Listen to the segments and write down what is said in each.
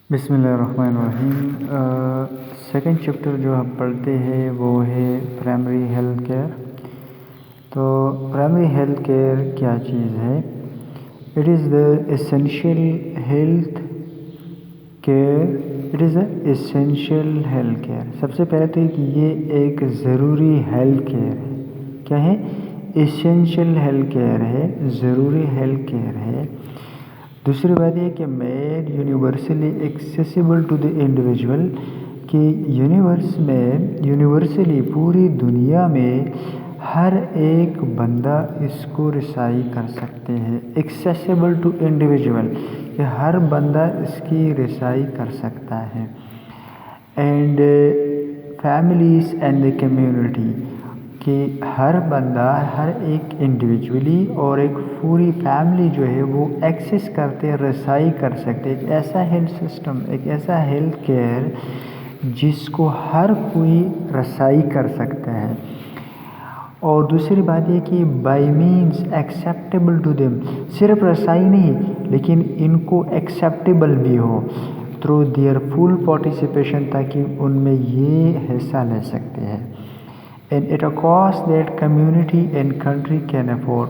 بسم اللہ الرحمن الرحیم۔ سیکنڈ چیپٹر جو ہم پڑھتے ہیں وہ ہے پرائمری ہیلتھ کیئر۔ تو پرائمری ہیلتھ کیئر کیا چیز ہے؟ It is the essential health care, it is a essential health care. سب سے پہلے تو کہ یہ ایک ضروری ہیلتھ کیئر ہے۔ کیا ہے؟ ایسینشیل ہیلتھ کیئر ہے، ضروری ہیلتھ کیئر ہے۔ دوسری بات یہ کہ made universally accessible to the individual, کہ یونیورسلی پوری دنیا میں ہر ایک بندہ اس کو رسائی کر سکتے ہیں۔ ایکسیسیبل ٹو انڈیویژول، کہ ہر بندہ اس کی رسائی کر سکتا ہے۔ And families and the community, کہ ہر بندہ، ہر ایک انڈیویجولی اور ایک پوری فیملی جو ہے وہ ایکسیس کرتے، رسائی کر سکتے۔ ایک ایسا ہیلتھ سسٹم، ایک ایسا ہیلتھ کیئر جس کو ہر کوئی رسائی کر سکتا ہے۔ اور دوسری بات یہ کہ by means acceptable to them, صرف رسائی نہیں لیکن ان کو ایکسیپٹیبل بھی ہو تھرو دیئر فل پارٹیسپیشن، تاکہ ان میں یہ حصہ لے سکتے ہیں۔ And at a cost that community and country can afford,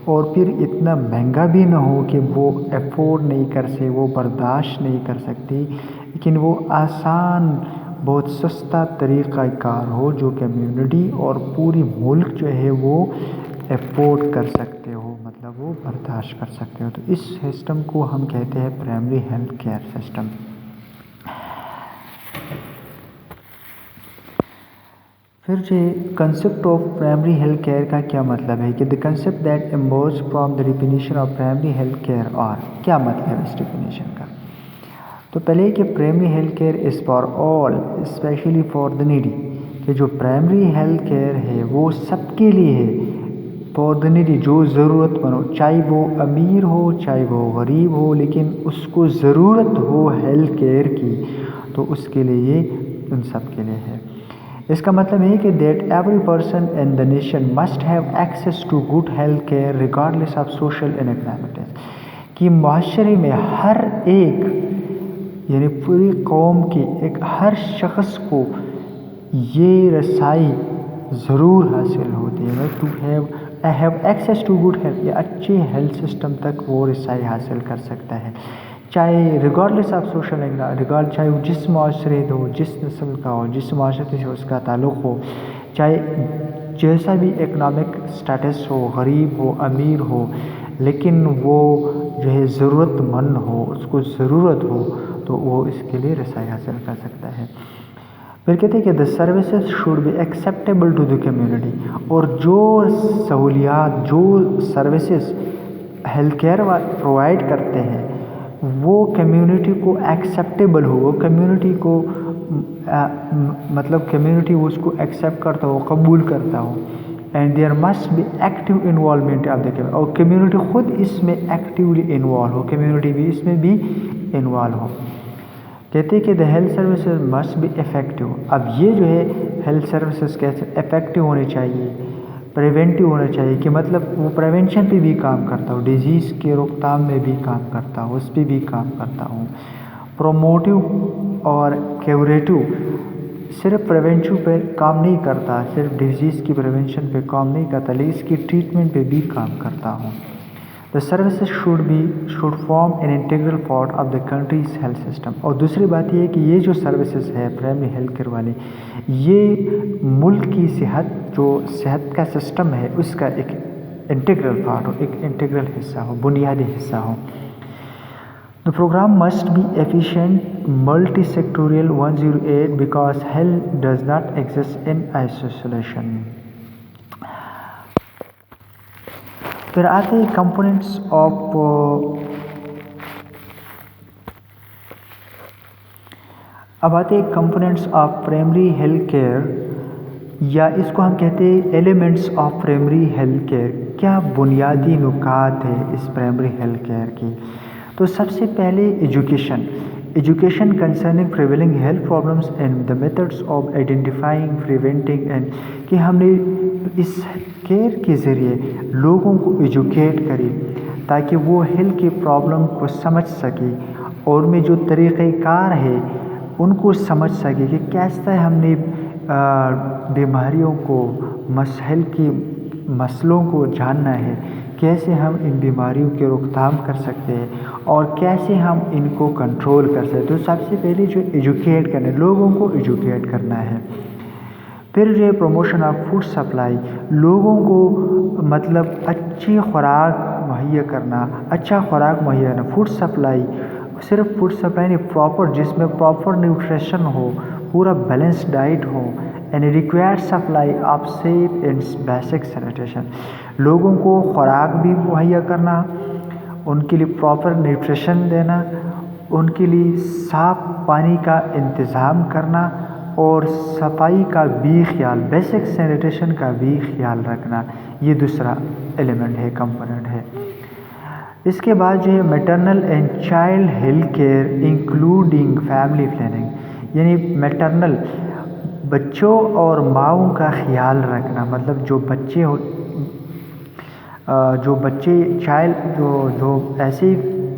اور پھر اتنا مہنگا بھی نہ ہو کہ وہ افورڈ نہیں کر سکے، وہ برداشت نہیں کر سکتی، لیکن وہ آسان، بہت سستا طریقہ کار ہو جو کمیونٹی اور پوری ملک جو ہے وہ افورڈ کر سکتے ہو، مطلب وہ برداشت کر سکتے ہو۔ تو اس سسٹم کو ہم کہتے ہیں پرائمری ہیلتھ کیئر سسٹم۔ پھر جو concept of primary health care کا کیا مطلب ہے، کہ the concept that emerges from the definition of primary health care are, کیا مطلب ہے اس ڈیفینیشن کا؟ تو پہلے کہ primary health care is for all especially for the needy, کہ جو پرائمری ہیلتھ کیئر ہے وہ سب کے لیے ہے، فار دا نیڈی، جو ضرورت مند ہو، چاہے وہ امیر ہو چاہے وہ غریب ہو، لیکن اس کو ضرورت ہو ہیلتھ کیئر کی، تو اس کے لیے یہ ان سب کے لیے ہے۔ اس کا مطلب ہے کہ that every person in the nation must have access to good health care regardless of social and economic, کہ معاشرے میں ہر ایک، یعنی پوری قوم کی ایک ہر شخص کو یہ رسائی ضرور حاصل ہوتی ہے، to have access to good health, یہ اچھے ہیلتھ سسٹم تک وہ رسائی حاصل کر سکتا ہے، چاہے ریگارڈلیس آف سوشل ریگارڈ، چاہے وہ جس معاشرے ہو، جس نسل کا ہو، جس معاشرے سے اس کا تعلق ہو، چاہے جیسا بھی اکنامک سٹیٹس ہو، غریب ہو امیر ہو، لیکن وہ جو ہے ضرورت مند ہو، اس کو ضرورت ہو، تو وہ اس کے لیے رسائی حاصل کر سکتا ہے۔ پھر کہتے ہیں کہ the services should be acceptable to the community, اور جو سہولیات، جو سروسز ہیلتھ کیئر پرووائڈ کرتے ہیں وہ کمیونٹی کو ایکسیپٹیبل ہو، وہ کمیونٹی کو مطلب کمیونٹی اس کو ایکسیپٹ کرتا ہو، قبول کرتا ہو۔ And there must be active involvement of the community, اور کمیونٹی خود اس میں ایکٹیولی انوالو ہو، کمیونٹی بھی اس میں بھی انوالو ہو۔ کہتے ہیں کہ the health services must be effective, اب یہ جو ہے ہیلتھ سروسز کیسے افیکٹو ہونے چاہیے، پریونٹیو ہونا چاہیے، کہ مطلب وہ پریونشن پہ بھی کام کرتا ہو، ڈیزیز کے روک تھام میں بھی کام کرتا ہو، اس پہ بھی کام کرتا ہوں، پروموٹیو اور کیوریٹو، صرف پریونشن پہ کام نہیں کرتا، صرف ڈیزیز کی پریونشن پہ کام نہیں کرتا، لیکن اس کی ٹریٹمنٹ پہ بھی کام کرتا ہوں۔ دا services should form an integral part of the countries health system, اور دوسری بات یہ ہے کہ یہ جو سروسز ہے پرائمری ہیلتھ کیئر والے، یہ ملک کی صحت کا سسٹم ہے، اس کا ایک انٹیگرل پارٹ ہو، ایک انٹیگرل حصہ ہو، بنیادی حصہ ہو۔ The program must be efficient, multi-sectorial 108 because health does not exist in isolation. پھر آتے ہیں کمپوننٹس آف اب آتے ہیں components of primary health care, یا اس کو ہم کہتے ہیں elements of primary health care. کیا بنیادی نکات ہے اس پرائمری ہیلتھ کیئر کی؟ تو سب سے پہلے education concerning prevailing health problems and the methods of identifying, preventing and, کہ ہم نے اس کیئر کے ذریعے لوگوں کو ایجوکیٹ کرے تاکہ وہ ہیلتھ کی پرابلم کو سمجھ سکے اور میں جو طریقۂ کار ہے ان کو سمجھ سکے کہ کیسے ہم نے بیماریوں کو مسئلوں کو جاننا ہے، کیسے ہم ان بیماریوں کی روک تھام کر سکتے ہیں اور کیسے ہم ان کو کنٹرول کر سکتے. تو سب سے پہلے جو ایجوکیٹ کرنا ہے، لوگوں کو ایجوکیٹ کرنا ہے. پھر جو ہے پروموشن آف فوڈ سپلائی، لوگوں کو مطلب اچھی خوراک مہیا کرنا، فوڈ سپلائی صرف فوڈ سپلائی نہیں، پراپر جس میں پراپر نیوٹریشن ہو، پورا بیلنس ڈائٹ ہو. And required supply of safe and basic sanitation, لوگوں کو خوراک بھی مہیا کرنا، ان کے لیے پراپر نیوٹریشن دینا، ان کے لیے صاف پانی کا انتظام کرنا اور صفائی کا بھی خیال، بیسک سینیٹیشن کا بھی خیال رکھنا. یہ دوسرا ایلیمنٹ ہے، کمپوننٹ ہے. اس کے بعد جو ہے maternal and child health care including family planning, یعنی میٹرنل بچوں اور ماؤں کا خیال رکھنا. مطلب جو بچے چائلڈ جو ایسی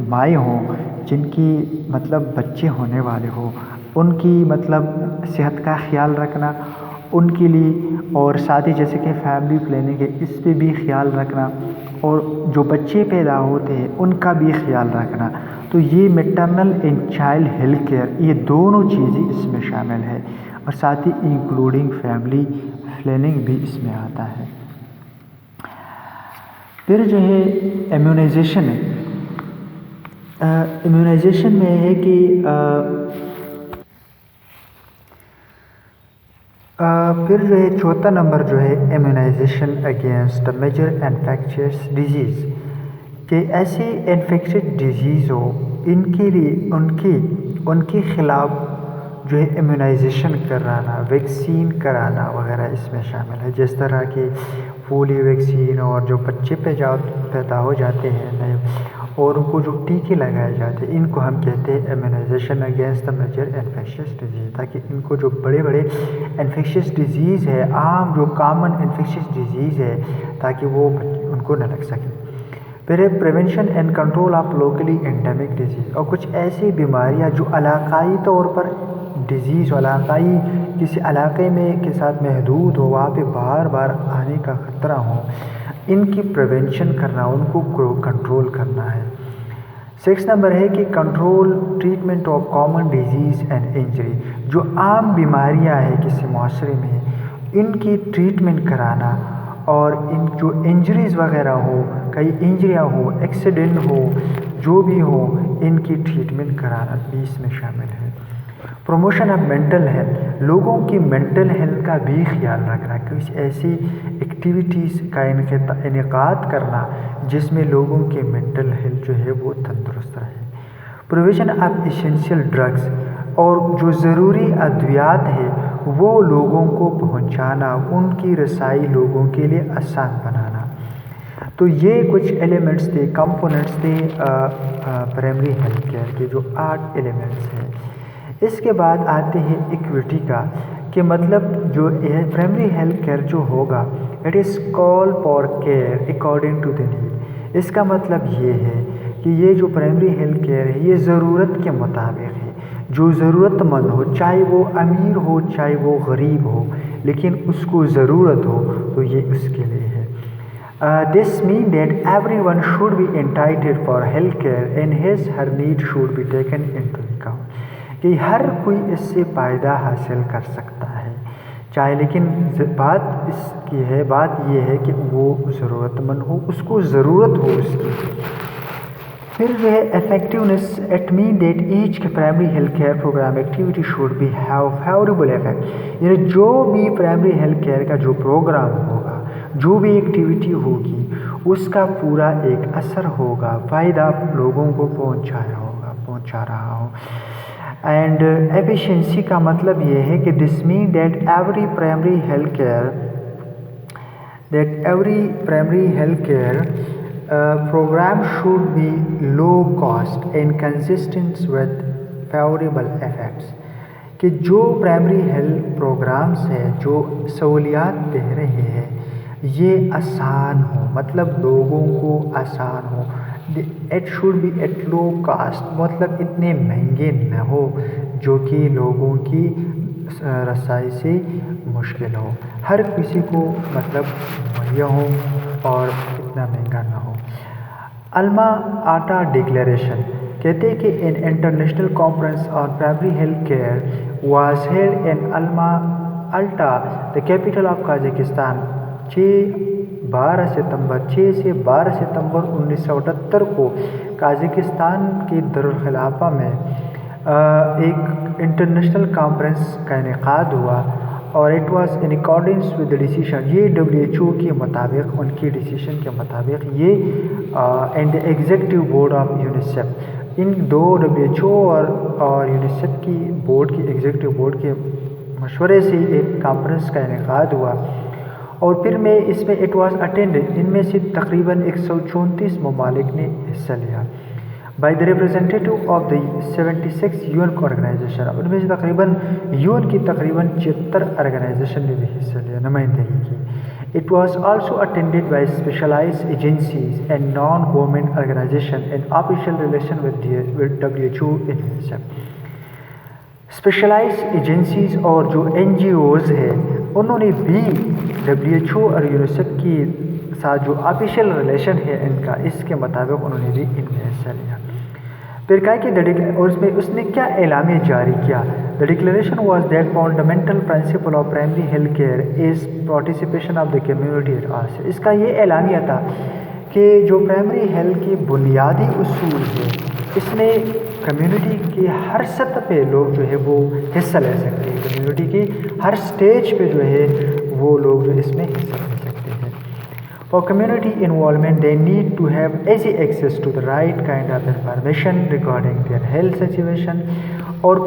مائیں ہوں جن کی مطلب بچے ہونے والے ہوں، ان کی مطلب صحت کا خیال رکھنا ان کے لیے، اور ساتھ ہی جیسے کہ فیملی پلاننگ ہے اس پہ بھی خیال رکھنا، اور جو بچے پیدا ہوتے ہیں ان کا بھی خیال رکھنا. تو یہ maternal and child health care, یہ دونوں چیزیں اس میں شامل ہے، اور ساتھ ہی انکلوڈنگ فیملی پلاننگ بھی اس میں آتا ہے. پھر جو ہے امیونائزیشن ہے. امیونائزیشن میں ہے کہ پھر جو ہے چوتھا نمبر جو ہے immunization against major infectious disease, کہ ایسی انفیکشس ڈیزیز ہو ان کے لیے ان کے خلاف جو ہے امیونائزیشن کرانا، ویکسین کرانا وغیرہ اس میں شامل ہے. جس طرح کہ پولیو ویکسین، اور جو بچے پیدا ہو جاتے ہیں نئے اور ان کو جو ٹیکے لگائے جاتے ہیں، ان کو ہم کہتے ہیں immunization against major infectious disease, تاکہ ان کو جو بڑے انفیکشس ڈیزیز ہے، عام جو کامن انفیکشس ڈیزیز ہے، تاکہ وہ ان کو نہ لگ سکے. پھر ہے prevention and control of locally endemic disease, اور کچھ ایسی بیماریاں جو علاقائی طور پر ڈیزیز علاقائی کسی علاقے میں کے ساتھ محدود ہو، وہاں پہ بار بار آنے کا خطرہ ہو، ان کی پریونشن کرنا، ان کو کنٹرول کرنا ہے. 6 نمبر ہے کہ control treatment of common disease and injury, جو عام بیماریاں ہیں کسی معاشرے میں ان کی ٹریٹمنٹ کرانا، اور ان جو انجریز وغیرہ ہو، کئی انجریاں ہو، ایکسیڈنٹ ہو، جو بھی ہو، ان کی ٹریٹمنٹ کرانا بھی اس میں شامل ہے. پروموشن آف مینٹل ہیلتھ، لوگوں کی مینٹل ہیلتھ کا بھی خیال رکھنا، کچھ ایسی ایکٹیویٹیز کا انعقاد کرنا جس میں لوگوں کے مینٹل ہیلتھ جو ہے وہ تندرست رہے. پروویژن آف ایسینشیل ڈرگس، اور جو ضروری ادویات ہے وہ لوگوں کو پہنچانا، ان کی رسائی لوگوں کے لیے آسان بنانا. تو یہ کچھ ایلیمنٹس تھے، کمپوننٹس تھے پرائمری ہیلتھ کیئر کے، جو 8 ایلیمنٹس ہیں. اس کے بعد آتے ہیں ایکویٹی کا، کہ مطلب جو پرائمری ہیلتھ کیئر جو ہوگا it is call for care according to the need. اس کا مطلب یہ ہے کہ یہ جو پرائمری ہیلتھ کیئر ہے یہ ضرورت کے مطابق ہے. جو ضرورت مند ہو، چاہے وہ امیر ہو چاہے وہ غریب ہو، لیکن اس کو ضرورت ہو تو یہ اس کے لیے ہے. This means that everyone should be entitled for health care and his her need should be taken into account. کہ ہر کوئی اس سے فائدہ حاصل کر سکتا ہے، چاہے، لیکن بات یہ ہے کہ وہ ضرورت مند ہو، اس کو ضرورت ہو اس کی. پھر جو ہے effectiveness, it mean that each primary health care programme activity should be have favourable effect, یعنی جو بھی پرائمری ہیلتھ کیئر کا جو پروگرام ہوگا، جو بھی ایکٹیویٹی ہوگی، اس کا پورا ایک اثر ہوگا، فائدہ لوگوں کو پہنچا رہا ہو. اینڈ ایفیشینسی کا مطلب یہ ہے کہ this mean that every primary health care program should be low cost and consistent with favorable effects، کہ جو پرائمری ہیلتھ پروگرامز ہیں، جو سہولیات دے رہے ہیں، یہ آسان ہو، مطلب لوگوں کو آسان ہو، it should be at low cost, مطلب اتنے مہنگے نہ ہو جو کہ لوگوں کی رسائی سے مشکل ہو، ہر کسی کو مطلب مہیا ہو اور اتنا مہنگا نہ ہو۔ الما آٹا ڈکلیریشن کہتے ہیں کہ in international conference on primary health care was held in Alma Ata the capital of Kazakhstan 6 سے 12 ستمبر 1978 کو قازقستان کے دارالخلافہ میں ایک انٹرنیشنل کانفرنس کا انعقاد ہوا، اور it was in accordance with the decision, یہ WHO کے مطابق، ان کی ڈیسیشن کے مطابق یہ and the executive board of UNICEF, ان دو WHO اور یونیسیف کی بورڈ کی ایگزیکٹو بورڈ کے مشورے سے ایک کانفرنس کا انعقاد ہوا، اور پھر میں اس میں اٹ واز اٹینڈڈ، ان میں سے تقریباً 134 ممالک نے حصہ لیا، by the representative of the 76 UN organization, ان میں سے تقریباً UN کی تقریباً 76 آرگنائزیشن نے بھی حصہ لیا، نمائندگی کی۔ It was also attended by specialized agencies and non-government organizations in official relation with WHO and UNICEF۔ Specialize agencies اور جو NGOs ہیں انہوں نے بھی WHO اور یونیسیف کی ساتھ جو آفیشیل ریلیشن ہے ان کا، اس کے مطابق انہوں نے بھی ان میں حصہ لیا۔ پھر کہا کہ اور اس نے کیا اعلامیہ جاری کیا؟ The declaration was that fundamental principle of primary health care is participation of the community at all. اس کا یہ اعلامیہ تھا کہ جو پرائمری ہیلتھ کے بنیادی اصول ہے اس میں کمیونٹی کے ہر سطح پہ لوگ جو ہے وہ حصہ لے سکتے ہیں، کمیونٹی کی ہر سٹیج پہ جو ہے وہ لوگ جو اس میں حصہ لے سکتے ہیں۔ For community involvement, they need to have easy access to the right kind of information regarding their health situation اور